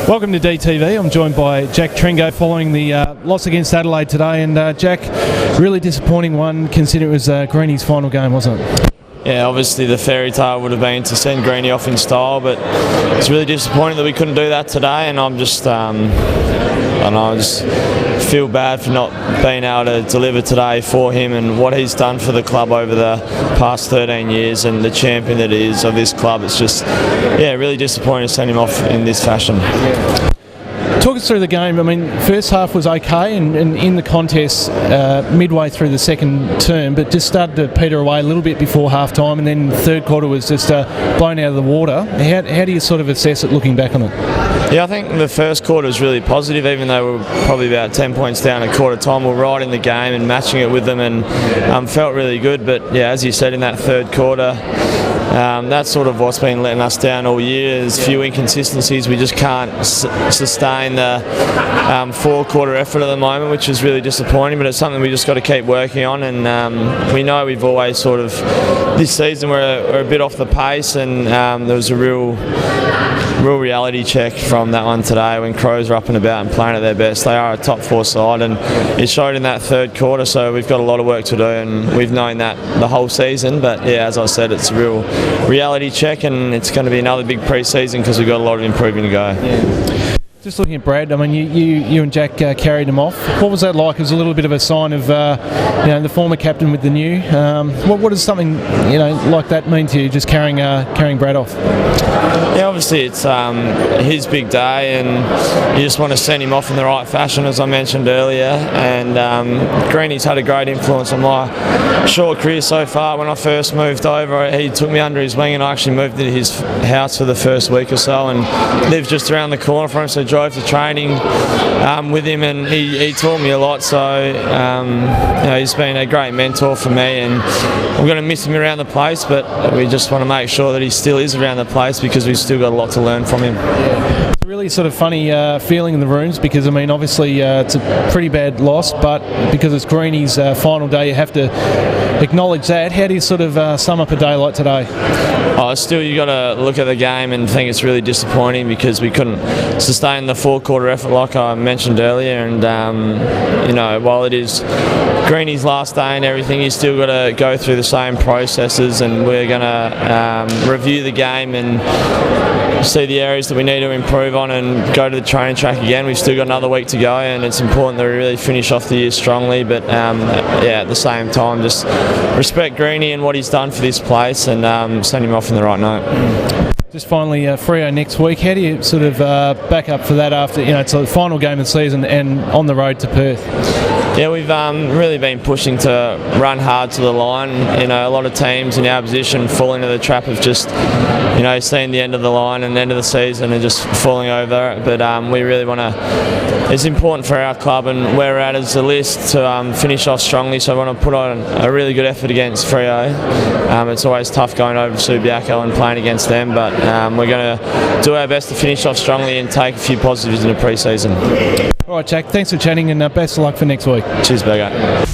Welcome to DTV. I'm joined by Jack Trengove following the loss against Adelaide today. And Jack, really disappointing one considering it was Greeny's final game, wasn't it? Yeah, obviously the fairy tale would have been to send Greeny off in style, but it's really disappointing that we couldn't do that today. And I'm just, I just feel bad for not being able to deliver today for him and what he's done for the club over the past 13 years and the champion that he is of this club. It's just, yeah, really disappointing to send him off in this fashion. Talk us through the game. I mean, first half was okay and in the contest midway through the second term, but just started to peter away a little bit before half time, and then the third quarter was just blown out of the water. How do you sort of assess it looking back on it? Yeah, I think the first quarter was really positive, even though we were probably about 10 points down at quarter time. We were right in the game and matching it with them, and felt really good. But yeah, as you said, in that third quarter, that's sort of what's been letting us down all year. There's a few inconsistencies. We just can't sustain the four-quarter effort at the moment, which is really disappointing, but it's something we just got to keep working on. And we know we've always sort of, this season we're a bit off the pace, and there was a real reality check from that one today when Crows are up and about and playing at their best. They are a top four side, and it showed in that third quarter, so we've got a lot of work to do, and we've known that the whole season. But yeah, as I said, it's a real reality check, and it's going to be another big pre-season because we've got a lot of improving to go. Yeah. Just looking at Brad, I mean, you and Jack carried him off. What was that like? It was a little bit of a sign of the former captain with the new. What does something like that mean to you, just carrying Brad off? Yeah, obviously it's his big day, and you just want to send him off in the right fashion, as I mentioned earlier. And Greeny's had a great influence on my short career so far. When I first moved over, he took me under his wing, and I actually moved into his house for the first week or so, and lived just around the corner from him. So drove to training with him, and he taught me a lot. So he's been a great mentor for me, and we're going to miss him around the place, but we just want to make sure that he still is around the place because we've still got a lot to learn from him. It's a really sort of funny feeling in the rooms because, I mean, obviously it's a pretty bad loss, but because it's Greeny's final day, you have to acknowledge that. How do you sort of sum up a day like today? Still, you got to look at the game and think it's really disappointing because we couldn't sustain the four-quarter effort like I mentioned earlier. And while it is Greeny's last day and everything, he's still got to go through the same processes, and we're going to review the game and see the areas that we need to improve on and go to the training track again. We've still got another week to go, and it's important that we really finish off the year strongly. But at the same time, just respect Greeny and what he's done for this place, and send him off in the right note. Just finally, Freo next week. How do you sort of back up for that after it's the final game of the season and on the road to Perth? Yeah, we've really been pushing to run hard to the line. A lot of teams in our position fall into the trap of just, seeing the end of the line and the end of the season and just falling over. But we really want to. It's important for our club and where we're at as a list to finish off strongly. So I want to put on a really good effort against Freo. It's always tough going over to Subiaco and playing against them, but we're going to do our best to finish off strongly and take a few positives in the pre-season. All right, Jack, thanks for chatting, and best of luck for next week. Cheers, Beggar.